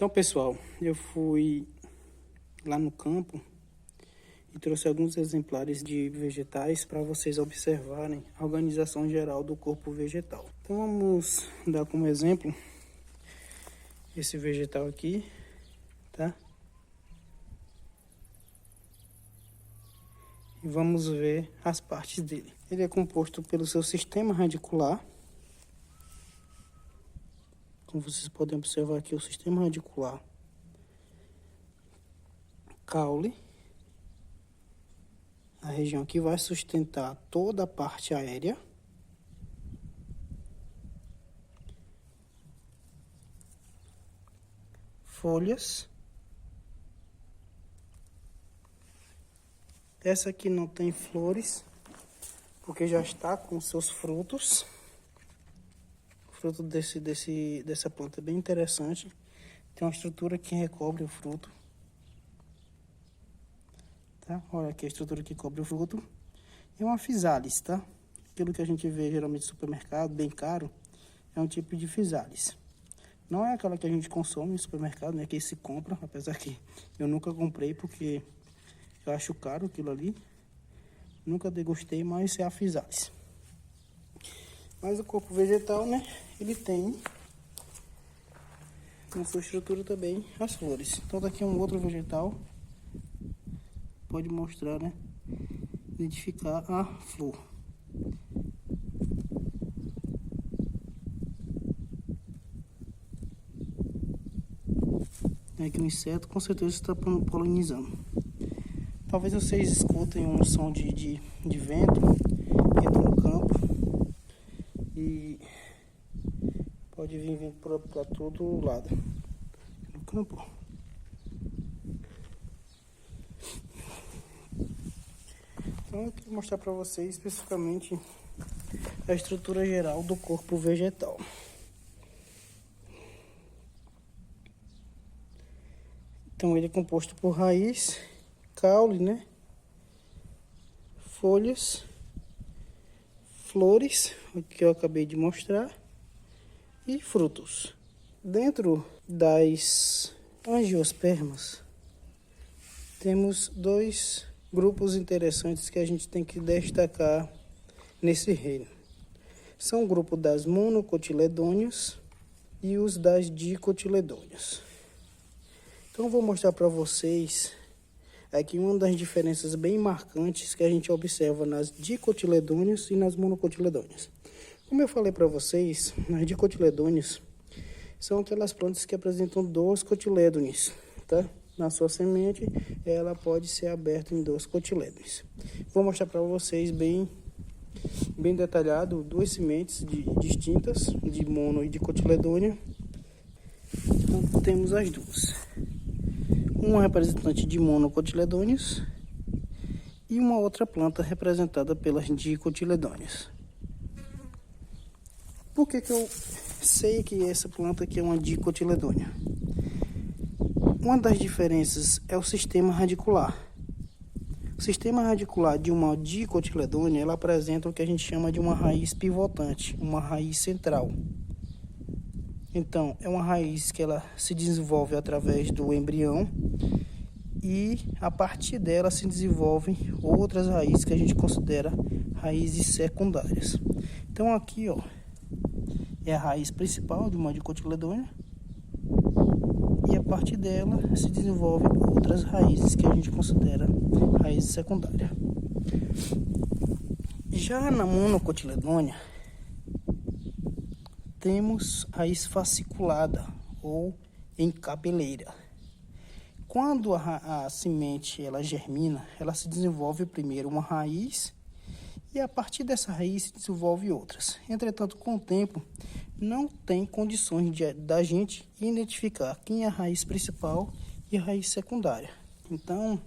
Então, pessoal, eu fui lá no campo e trouxe alguns exemplares de vegetais para vocês observarem a organização geral do corpo vegetal. Então, vamos dar como exemplo esse vegetal aqui, tá? E vamos ver as partes dele. Ele é composto pelo seu sistema radicular. Como vocês podem observar aqui, o sistema radicular, caule, a região que vai sustentar toda a parte aérea, folhas, essa aqui não tem flores, porque já está com seus frutos. O fruto dessa planta é bem interessante. Tem uma estrutura que recobre o fruto. Tá? Olha aqui a estrutura que cobre o fruto. É uma physalis, tá? Aquilo que a gente vê geralmente no supermercado, bem caro, é um tipo de physalis. Não é aquela que a gente consome no supermercado, né? Que se compra, apesar que eu nunca comprei porque eu acho caro aquilo ali. Nunca degustei, mas é a physalis. Mas o corpo vegetal, né? Ele tem na sua estrutura também as flores. Então daqui é um outro vegetal. Pode mostrar, né? Identificar a flor. Aqui um inseto com certeza está polinizando. Talvez vocês escutem um som de vento dentro do campo. E pode vir para todo lado no campo. Então eu quero mostrar para vocês especificamente a estrutura geral do corpo vegetal. Então ele é composto por raiz, caule, né? Folhas, flores, o que eu acabei de mostrar, e frutos. Dentro das angiospermas, temos dois grupos interessantes que a gente tem que destacar nesse reino. São o grupo das monocotiledôneas e os das dicotiledôneas. Então eu vou mostrar para vocês aqui uma das diferenças bem marcantes que a gente observa nas dicotiledôneas e nas monocotiledôneas. Como eu falei para vocês, nas dicotiledôneas são aquelas plantas que apresentam 2 cotilédones, tá? Na sua semente, ela pode ser aberta em 2 cotilédones. Vou mostrar para vocês bem detalhado 2 sementes distintas, de mono e de cotiledônea. Então, temos as duas. Uma representante de monocotiledôneas e uma outra planta representada pelas dicotiledôneas. Por que eu sei que essa planta aqui é uma dicotiledônea? Uma das diferenças é o sistema radicular. O sistema radicular de uma dicotiledônea, ela apresenta o que a gente chama de uma raiz pivotante, uma raiz central. Então, é uma raiz que ela se desenvolve através do embrião e a partir dela se desenvolvem outras raízes que a gente considera raízes secundárias. Então aqui, ó, é a raiz principal de uma dicotiledônea e a partir dela se desenvolvem outras raízes que a gente considera raízes secundárias. Já na monocotiledônea, temos raiz fasciculada ou encabeleira. Quando a semente ela germina, ela se desenvolve primeiro uma raiz e a partir dessa raiz se desenvolve outras. Entretanto, com o tempo, não tem condições da gente identificar quem é a raiz principal e a raiz secundária. Então,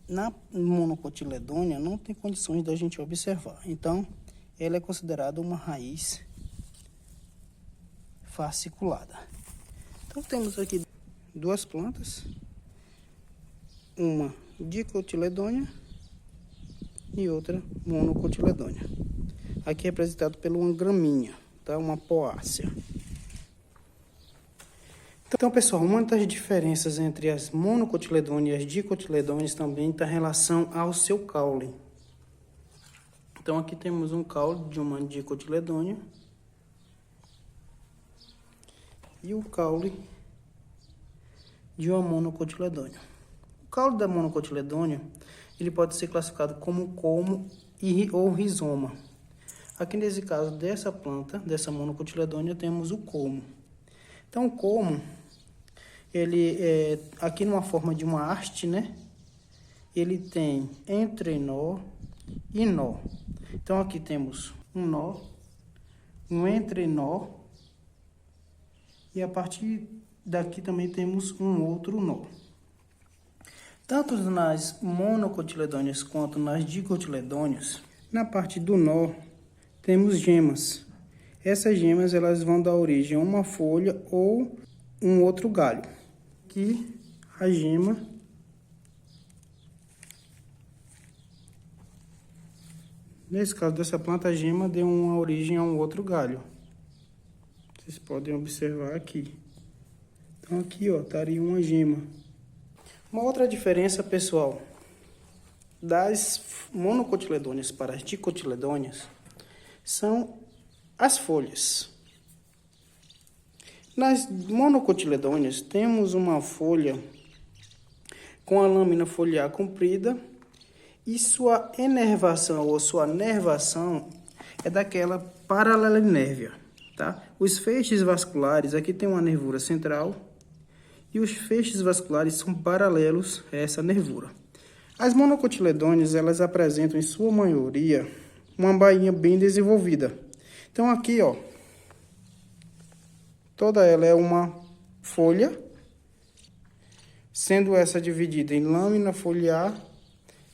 na monocotiledônea não tem condições da gente observar. Então, ela é considerada uma raiz fasciculada. Então temos aqui 2 plantas, uma dicotiledônea e outra monocotiledônea. Aqui é representado por uma gramínea, tá? Uma poácea. Então, pessoal, uma das diferenças entre as monocotiledôneas e as dicotiledôneas também está em relação ao seu caule. Então, aqui temos um caule de uma dicotiledônea e o caule de uma monocotiledônea. O caule da monocotiledônea, ele pode ser classificado como colmo ou rizoma. Aqui nesse caso dessa planta, dessa monocotiledônea, temos o colmo. Então, o colmo, ele é aqui numa forma de uma haste, né? Ele tem entrenó e nó. Então, aqui temos um nó, um entrenó, e a partir daqui também temos um outro nó. Tanto nas monocotiledôneas quanto nas dicotiledôneas, na parte do nó, temos gemas. Essas gemas, elas vão dar origem a uma folha ou um outro galho. Aqui, a gema nesse caso dessa planta, a gema deu uma origem a um outro galho. Vocês podem observar aqui. Então, aqui, ó, estaria uma gema. Uma outra diferença, pessoal, das monocotiledôneas para as dicotiledôneas são as folhas. Nas monocotiledôneas, temos uma folha com a lâmina foliar comprida e sua inervação ou sua nervação é daquela paralelinérvia, tá? Os feixes vasculares, aqui tem uma nervura central e os feixes vasculares são paralelos a essa nervura. As monocotiledôneas, elas apresentam em sua maioria uma bainha bem desenvolvida. Então aqui, ó, toda ela é uma folha, sendo essa dividida em lâmina foliar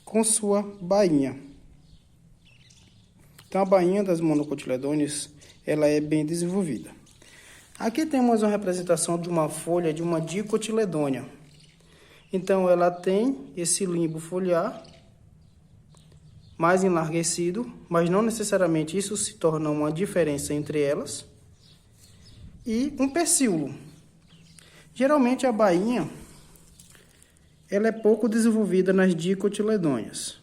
com sua bainha. Então, a bainha das monocotiledôneas, ela é bem desenvolvida. Aqui temos uma representação de uma folha de uma dicotiledônea. Então, ela tem esse limbo foliar mais enlarguecido, mas não necessariamente isso se torna uma diferença entre elas. E um pecíolo. Geralmente, a bainha ela é pouco desenvolvida nas dicotiledôneas.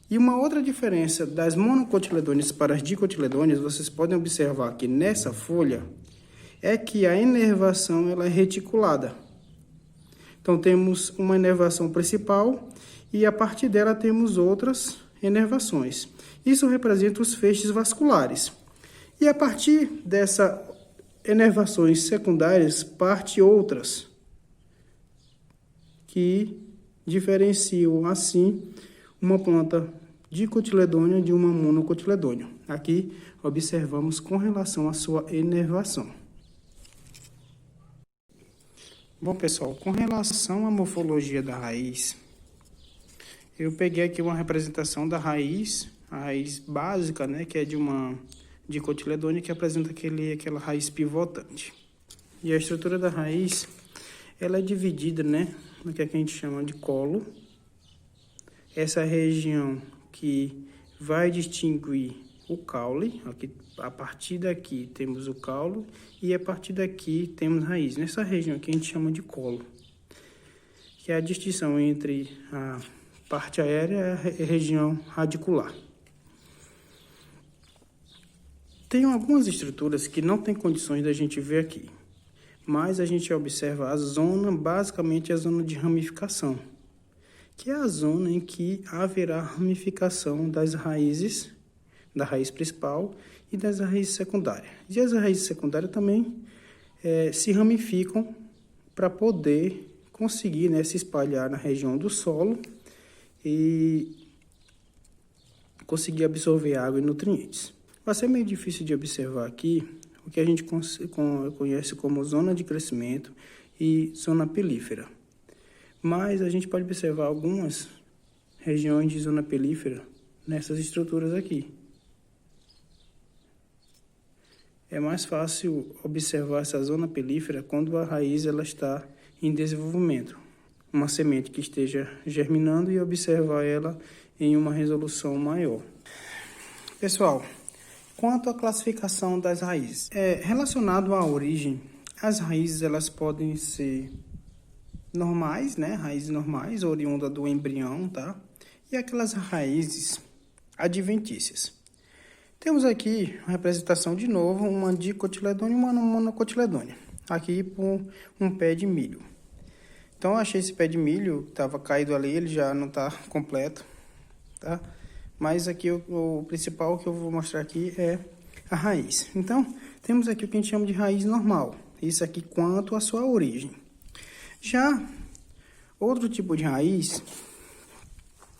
E uma outra diferença das monocotiledôneas para as dicotiledôneas, vocês podem observar que nessa folha, é que a inervação ela é reticulada. Então, temos uma inervação principal e a partir dela temos outras inervações. Isso representa os feixes vasculares. E a partir dessas inervações secundárias, parte outras que diferenciam, assim, uma planta dicotiledônea de uma monocotiledônea. Aqui, observamos com relação à sua inervação. Bom, pessoal, com relação à morfologia da raiz, eu peguei aqui uma representação da raiz, a raiz básica, né, que é de uma dicotiledônea, que apresenta aquela raiz pivotante. E a estrutura da raiz, ela é dividida, né, no que a gente chama de colo. Essa região que vai distinguir o caule, aqui, a partir daqui temos o caule e a partir daqui temos raiz. Nessa região aqui a gente chama de colo, que é a distinção entre a parte aérea e a região radicular. Tem algumas estruturas que não tem condições da gente ver aqui, mas a gente observa a zona, basicamente a zona de ramificação, que é a zona em que haverá ramificação das raízes, da raiz principal e das raízes secundárias. E as raízes secundárias também se ramificam para poder conseguir, né, se espalhar na região do solo e conseguir absorver água e nutrientes. Vai ser meio difícil de observar aqui o que a gente conhece como zona de crescimento e zona pilífera. Mas a gente pode observar algumas regiões de zona pilífera nessas estruturas aqui. É mais fácil observar essa zona pilífera quando a raiz ela está em desenvolvimento. Uma semente que esteja germinando e observar ela em uma resolução maior. Pessoal, quanto à classificação das raízes, relacionado à origem, As raízes, elas podem ser normais, né? Raízes normais, oriunda do embrião, tá? E aquelas raízes adventícias. Temos aqui a representação de novo, uma dicotiledônia e uma monocotiledônia. Aqui por um pé de milho. Então, eu achei esse pé de milho, estava caído ali, ele já não está completo, tá? Mas aqui o principal que eu vou mostrar aqui é a raiz. Então, temos aqui o que a gente chama de raiz normal. Isso aqui quanto à sua origem. Já outro tipo de raiz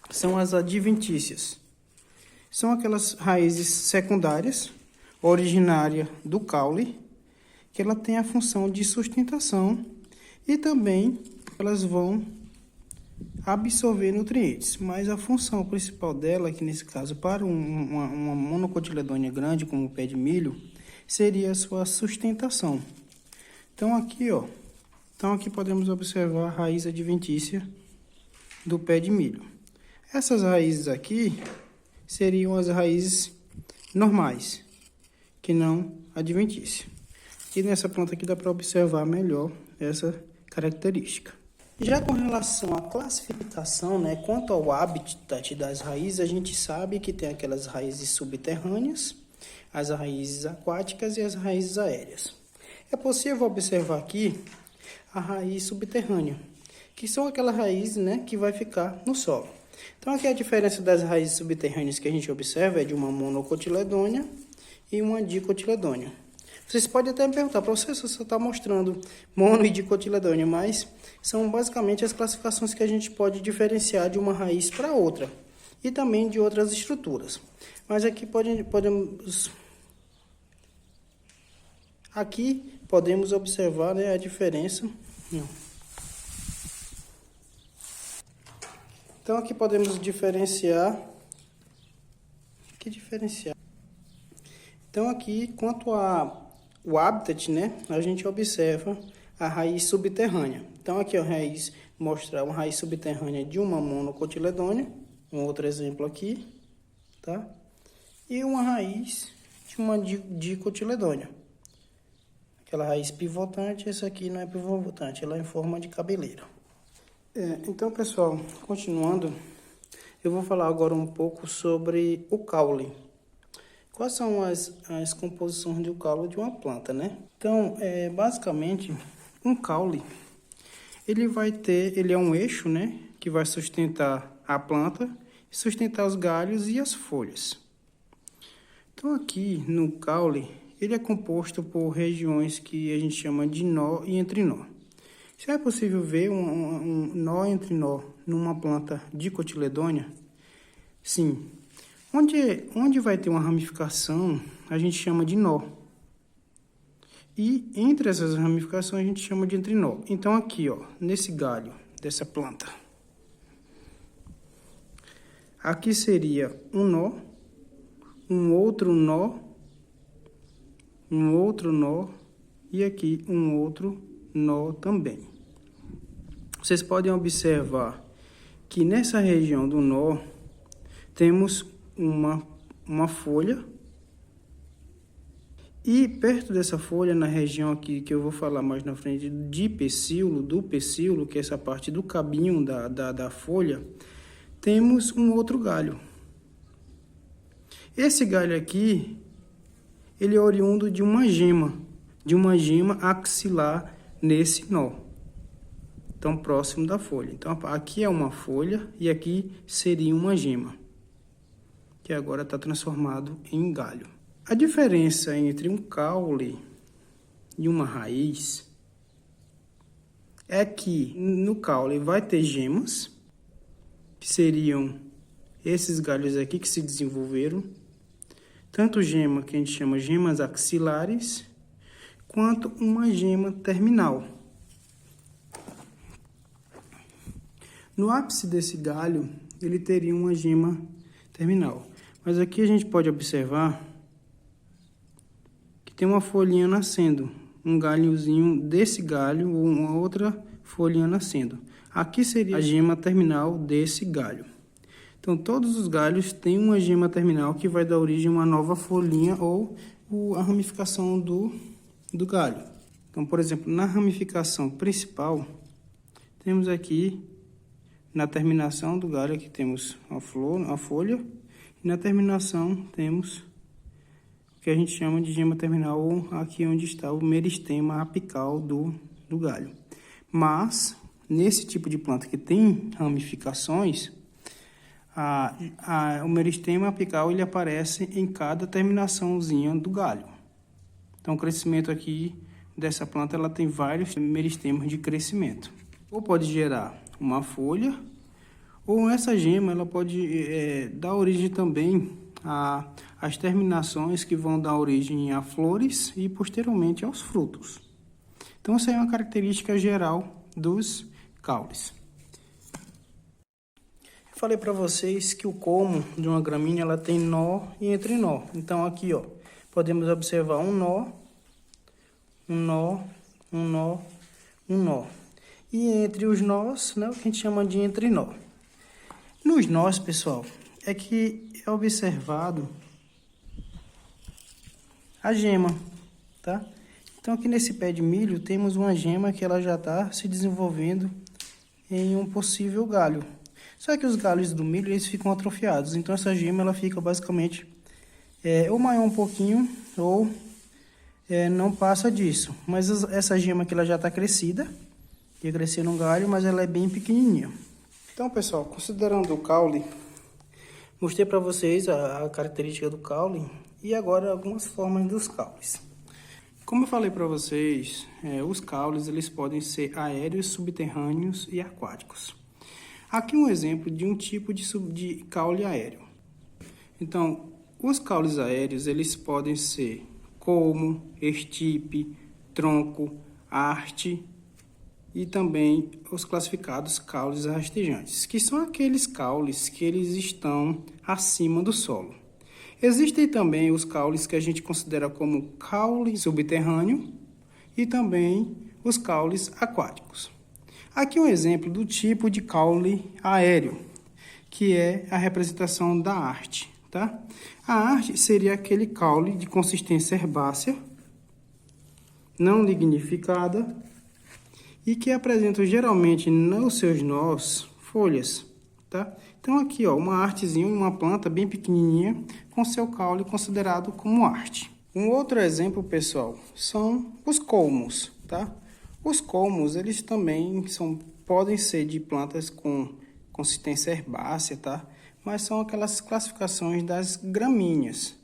são as adventícias. São aquelas raízes secundárias, originária do caule, que ela tem a função de sustentação e também elas vão absorver nutrientes, mas a função principal dela, que nesse caso para uma monocotiledônia grande como o pé de milho, seria a sua sustentação. Então aqui podemos observar a raiz adventícia do pé de milho. Essas raízes aqui seriam as raízes normais, que não adventícia. E nessa planta aqui dá para observar melhor essa característica. Já com relação à classificação, né, quanto ao habitat das raízes, a gente sabe que tem aquelas raízes subterrâneas, as raízes aquáticas e as raízes aéreas. É possível observar aqui a raiz subterrânea, que são aquelas raízes, né, que vai ficar no solo. Então aqui a diferença das raízes subterrâneas que a gente observa é de uma monocotiledônia e uma dicotiledônia. Vocês podem até me perguntar, professor, você está mostrando mono e dicotiledônia, mas são basicamente as classificações que a gente pode diferenciar de uma raiz para outra e também de outras estruturas. Mas aqui podemos observar, né, a diferença. Então aqui podemos diferenciar. Então aqui, quanto o habitat, né, a gente observa a raiz subterrânea. Então aqui a raiz mostra uma raiz subterrânea de uma monocotiledônia, um outro exemplo aqui, tá? E uma raiz de uma dicotiledônia. Aquela raiz pivotante, essa aqui não é pivotante, ela é em forma de cabeleira. Então, pessoal, continuando, eu vou falar agora um pouco sobre o caule. Quais são as composições do caule de uma planta, né? Então, basicamente, um caule, ele é um eixo, né? Que vai sustentar a planta, sustentar os galhos e as folhas. Então, aqui no caule, ele é composto por regiões que a gente chama de nó e entrenó. Se é possível ver um nó e entrenó numa planta dicotiledônia? Sim. Onde vai ter uma ramificação, a gente chama de nó. E entre essas ramificações a gente chama de entrenó. Então aqui, ó, nesse galho dessa planta, aqui seria um nó, um outro nó e aqui um outro nó também. Vocês podem observar que nessa região do nó temos uma folha, e perto dessa folha, na região aqui que eu vou falar mais na frente do pecíolo, que é essa parte do cabinho da folha, temos um outro galho. Esse galho aqui, ele é oriundo de uma gema axilar nesse nó, tão próximo da folha. Então aqui é uma folha e aqui seria uma gema, que agora está transformado em galho. A diferença entre um caule e uma raiz é que no caule vai ter gemas, que seriam esses galhos aqui que se desenvolveram, tanto gema que a gente chama gemas axilares, quanto uma gema terminal. No ápice desse galho, ele teria uma gema terminal. Mas aqui a gente pode observar que tem uma folhinha nascendo, um galhozinho desse galho ou uma outra folhinha nascendo. Aqui seria a gema terminal desse galho. Então, todos os galhos têm uma gema terminal que vai dar origem a uma nova folhinha ou a ramificação do galho. Então, por exemplo, na ramificação principal, temos aqui, na terminação do galho, aqui temos a flor, a folha, e na terminação temos o que a gente chama de gema terminal, ou aqui onde está o meristema apical do galho. Mas, nesse tipo de planta que tem ramificações, o meristema apical ele aparece em cada terminaçãozinha do galho. Então, o crescimento aqui dessa planta ela tem vários meristemas de crescimento. Ou pode gerar uma folha, ou essa gema ela pode dar origem também às terminações que vão dar origem a flores e posteriormente aos frutos. Então, essa é uma característica geral dos caules. Eu falei para vocês que o colmo de uma gramínea ela tem nó e entrenó. Então, aqui ó, podemos observar um nó, um nó, um nó, um nó. E entre os nós, né, o que a gente chama de entrenó. Nos nós, pessoal, é que é observado a gema, tá? Então, aqui nesse pé de milho, temos uma gema que ela já está se desenvolvendo em um possível galho. Só que os galhos do milho, eles ficam atrofiados. Então, essa gema, ela fica basicamente ou maior um pouquinho, ou não passa disso. Mas essa gema aqui, ela já está crescida. Ia crescer no galho, mas ela é bem pequenininha. Então, pessoal, considerando o caule, mostrei para vocês a característica do caule e agora algumas formas dos caules. Como eu falei para vocês, os caules eles podem ser aéreos, subterrâneos e aquáticos. Aqui um exemplo de um tipo de caule aéreo. Então, os caules aéreos eles podem ser colmo, estipe, tronco, haste e também os classificados caules rastejantes, que são aqueles caules que eles estão acima do solo. Existem também os caules que a gente considera como caule subterrâneo e também os caules aquáticos. Aqui um exemplo do tipo de caule aéreo, que é a representação da haste, tá? A haste seria aquele caule de consistência herbácea, não lignificada, e que apresentam geralmente nos seus nós folhas, tá? Então aqui ó, uma hastezinha, uma planta bem pequenininha com seu caule considerado como haste. Um outro exemplo, pessoal, são os colmos, tá? Os colmos, eles também podem ser de plantas com consistência herbácea, tá? Mas são aquelas classificações das gramíneas.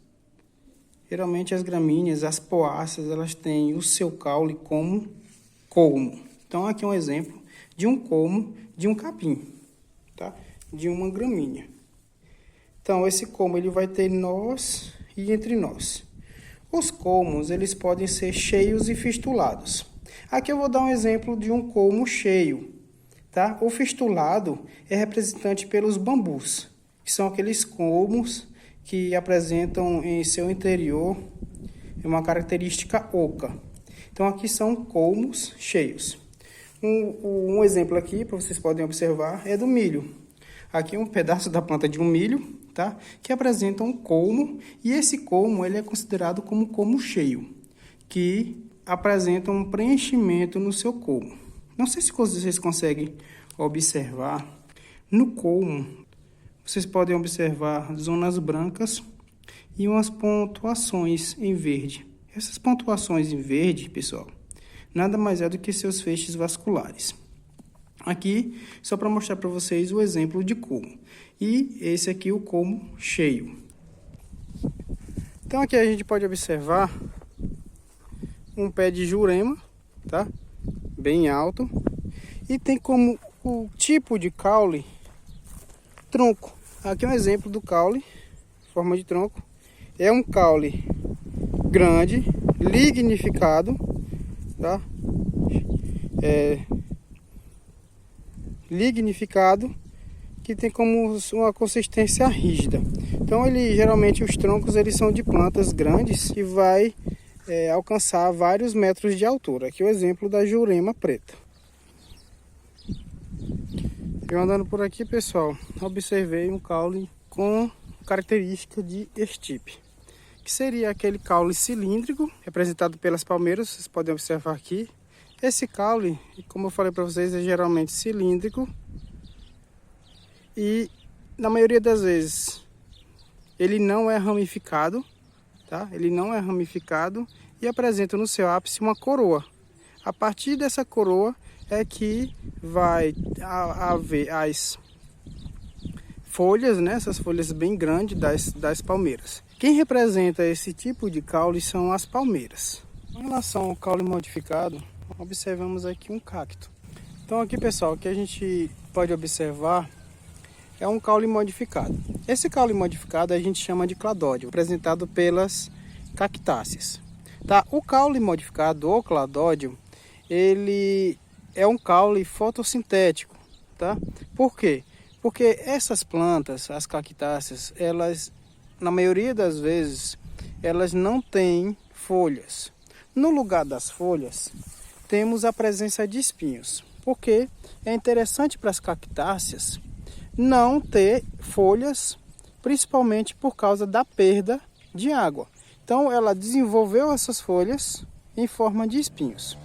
Geralmente as gramíneas, as poáceas, elas têm o seu caule como colmo. Então, aqui é um exemplo de um colmo de um capim, tá? De uma gramínea. Então, esse colmo ele vai ter nós e entrenós. Os colmos, eles podem ser cheios e fistulados. Aqui eu vou dar um exemplo de um colmo cheio, tá? O fistulado é representante pelos bambus, que são aqueles colmos que apresentam em seu interior uma característica oca. Então, aqui são colmos cheios. Um exemplo aqui, para vocês podem observar, é do milho. Aqui um pedaço da planta de um milho, tá? Que apresenta um colmo, e esse colmo ele é considerado como colmo cheio, que apresenta um preenchimento no seu colmo. Não sei se vocês conseguem observar, no colmo, vocês podem observar zonas brancas e umas pontuações em verde. Essas pontuações em verde, pessoal, nada mais é do que seus feixes vasculares. Aqui, só para mostrar para vocês o exemplo de colmo. E esse aqui o colmo cheio. Então aqui a gente pode observar um pé de jurema, tá? Bem alto. E tem como o tipo de caule tronco. Aqui é um exemplo do caule, forma de tronco. É um caule grande, lignificado, tá? Lignificado, que tem como uma consistência rígida. Então geralmente os troncos eles são de plantas grandes e vai alcançar vários metros de altura. Aqui é o exemplo da jurema preta. Eu andando por aqui, pessoal, observei um caule com característica de estipe, que seria aquele caule cilíndrico, representado pelas palmeiras, vocês podem observar aqui. Esse caule, como eu falei para vocês, é geralmente cilíndrico e, na maioria das vezes, ele não é ramificado, tá? Ele não é ramificado e apresenta no seu ápice uma coroa. A partir dessa coroa é que vai haver as folhas, né? Essas folhas bem grandes das palmeiras. Quem representa esse tipo de caule são as palmeiras. Em relação ao caule modificado, observamos aqui um cacto. Então aqui, pessoal, o que a gente pode observar é um caule modificado. Esse caule modificado a gente chama de cladódio, apresentado pelas cactáceas. Tá? O caule modificado ou cladódio, ele é um caule fotossintético, tá? Por quê? Porque essas plantas, as cactáceas, elas, na maioria das vezes, elas não têm folhas. No lugar das folhas, temos a presença de espinhos. Porque é interessante para as cactáceas não ter folhas, principalmente por causa da perda de água. Então ela desenvolveu essas folhas em forma de espinhos.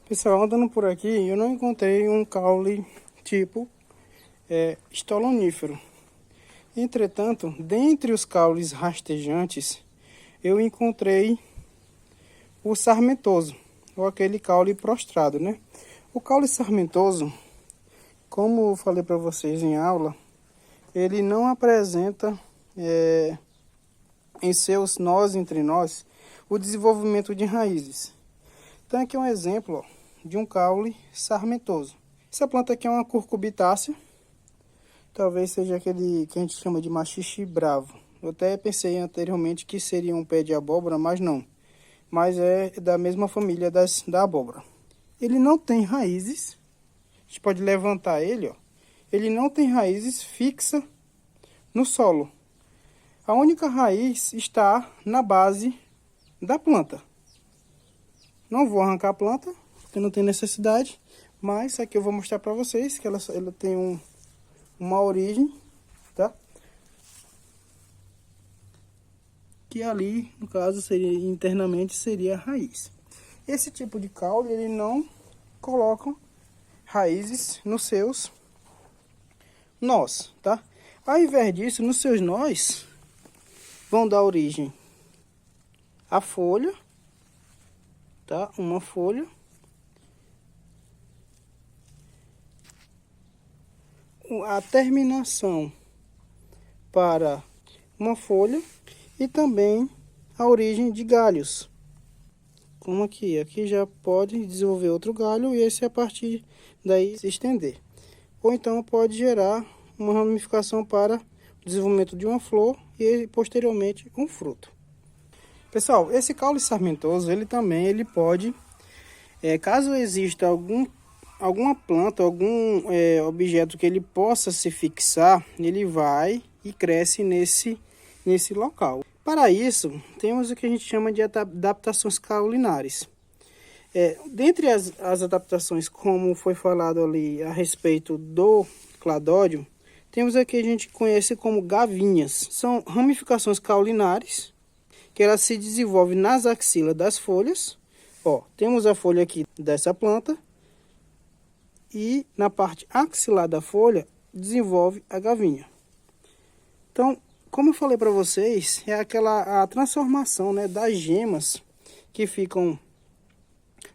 Pessoal, andando por aqui, eu não encontrei um caule tipo estolonífero. Entretanto, dentre os caules rastejantes, eu encontrei o sarmentoso, ou aquele caule prostrado, né? O caule sarmentoso, como eu falei para vocês em aula, ele não apresenta em seus nós entre nós o desenvolvimento de raízes. Então aqui é um exemplo, ó, de um caule sarmentoso. Essa planta aqui é uma curcubitácea, talvez seja aquele que a gente chama de maxixe bravo. Eu até pensei anteriormente que seria um pé de abóbora, mas não. Mas é da mesma família da abóbora. Ele não tem raízes. A gente pode levantar ele, ó. Ele não tem raízes fixas no solo. A única raiz está na base da planta. Não vou arrancar a planta, porque não tem necessidade. Mas aqui eu vou mostrar para vocês que ela tem uma origem, tá? Que ali, no caso, internamente seria a raiz. Esse tipo de caule, ele não coloca raízes nos seus nós, tá? Ao invés disso, nos seus nós, vão dar origem à folha, tá? Uma folha. A terminação para uma folha e também a origem de galhos. Como aqui já pode desenvolver outro galho e esse a partir daí se estender. Ou então pode gerar uma ramificação para o desenvolvimento de uma flor e posteriormente um fruto. Pessoal, esse caule sarmentoso, ele pode, caso exista alguma planta, algum objeto que ele possa se fixar, ele vai e cresce nesse local. Para isso, temos o que a gente chama de adaptações caulinares. Dentre as adaptações, como foi falado ali a respeito do cladódio, temos aqui a gente conhece como gavinhas. São ramificações caulinares, que elas se desenvolvem nas axilas das folhas. Ó, temos a folha aqui dessa planta, e na parte axilar da folha desenvolve a gavinha. Então, como eu falei para vocês, é a transformação, né, das gemas que ficam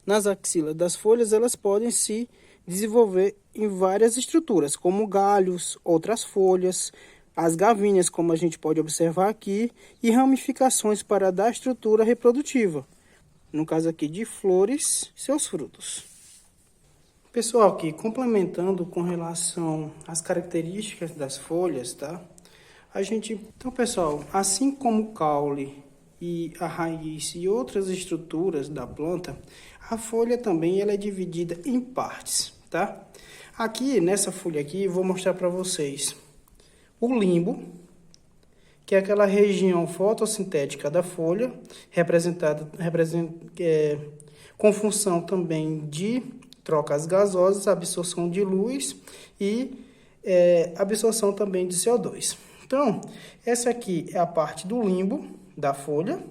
nas axilas das folhas, elas podem se desenvolver em várias estruturas, como galhos, outras folhas, as gavinhas, como a gente pode observar aqui, e ramificações para dar estrutura reprodutiva, no caso aqui de flores, seus frutos. Pessoal, aqui complementando com relação às características das folhas, tá? Então, pessoal, assim como o caule e a raiz e outras estruturas da planta, a folha também ela é dividida em partes, tá? Aqui, nessa folha aqui, eu vou mostrar para vocês o limbo, que é aquela região fotossintética da folha, com função também de trocas gasosas, absorção de luz e absorção também de CO2. Então, essa aqui é a parte do limbo, da folha.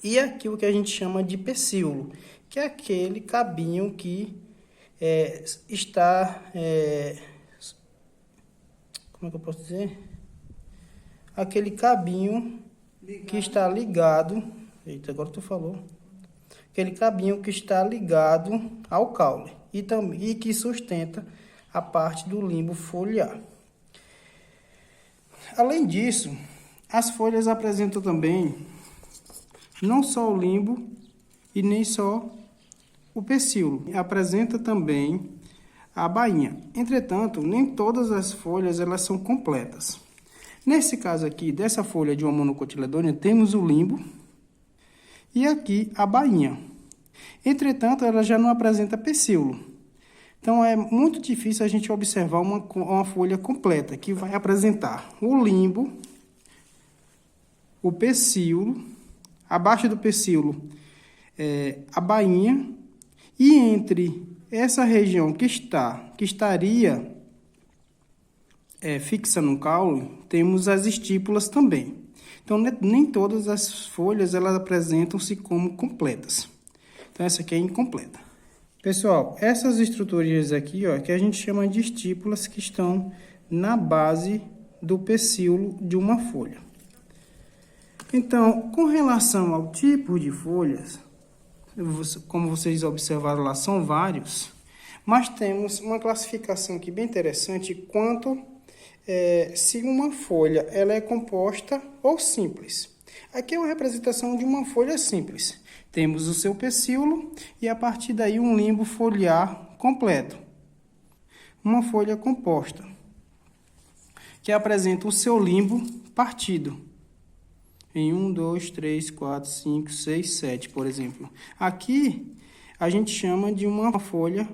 E aqui o que a gente chama de pecíolo, que é aquele cabinho que está... como é que eu posso dizer? Aquele cabinho que está ligado... Eita, agora tu falou. Aquele cabinho que está ligado ao caule e que sustenta a parte do limbo foliar. Além disso, as folhas apresentam também não só o limbo e nem só o pecíolo, apresenta também a bainha. Entretanto, nem todas as folhas elas são completas. Nesse caso aqui, dessa folha de uma monocotiledônia, temos o limbo e aqui a bainha. Entretanto, ela já não apresenta pecíolo. Então, é muito difícil a gente observar uma folha completa, que vai apresentar o limbo, o pecíolo, abaixo do pecíolo, a bainha, e entre essa região que estaria fixa no caule, temos as estípulas também. Então, nem todas as folhas elas apresentam-se como completas. Então, essa aqui é incompleta. Pessoal, essas estruturas aqui, ó, que a gente chama de estípulas, que estão na base do pecíolo de uma folha. Então, com relação ao tipo de folhas, como vocês observaram lá, são vários, mas temos uma classificação aqui bem interessante quanto se uma folha ela é composta ou simples. Aqui é uma representação de uma folha simples. Temos o seu pecíolo e a partir daí um limbo foliar completo. Uma folha composta, que apresenta o seu limbo partido. Em 1, 2, 3, 4, 5, 6, 7, por exemplo. Aqui, a gente chama de uma folha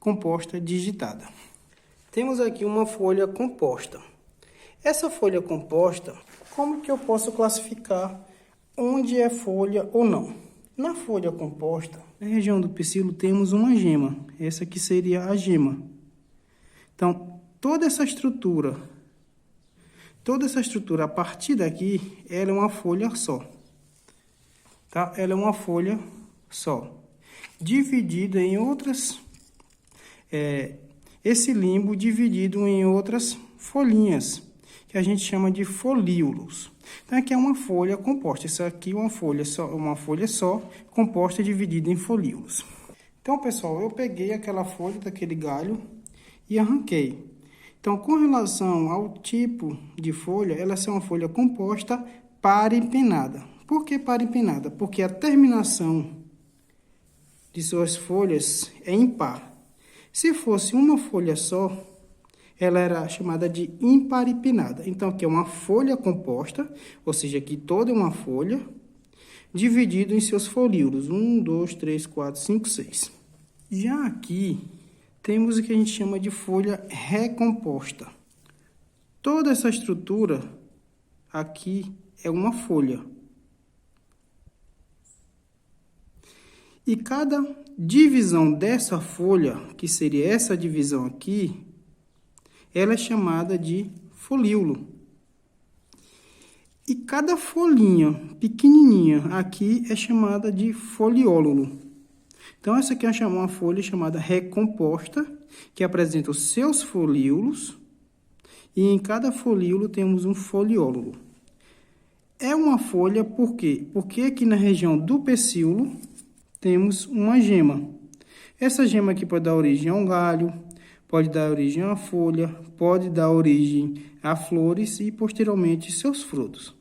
composta digitada. Temos aqui uma folha composta. Essa folha composta, como que eu posso classificar onde é folha ou não? Na folha composta, na região do pecíolo, temos uma gema. Essa aqui seria a gema. Então, toda essa estrutura a partir daqui, ela é uma folha só. Tá? Ela é uma folha só. Dividida em outras... esse limbo dividido em outras folhinhas, que a gente chama de folíolos. Então, aqui é uma folha composta. Isso aqui é uma folha só composta e dividida em folíolos. Então, pessoal, eu peguei aquela folha daquele galho e arranquei. Então, com relação ao tipo de folha, ela é uma folha composta parempennada. Por que parempennada? porque a terminação de suas folhas é impar. Se fosse uma folha só, ela era chamada de imparipinnada. Então, aqui é uma folha composta, ou seja, aqui toda é uma folha, dividido em seus folíolos. 1, 2, 3, 4, 5, 6. Já aqui, temos o que a gente chama de folha recomposta. Toda essa estrutura aqui é uma folha. E cada divisão dessa folha, que seria essa divisão aqui, ela é chamada de folíolo. E cada folhinha pequenininha aqui é chamada de foliólulo. Então, essa aqui é uma folha chamada recomposta, que apresenta os seus folíolos, e em cada folíolo temos um foliólulo. É uma folha por quê? Porque aqui na região do pecíolo temos uma gema. Essa gema aqui pode dar origem a um galho, pode dar origem a uma folha, pode dar origem a flores e, posteriormente, seus frutos.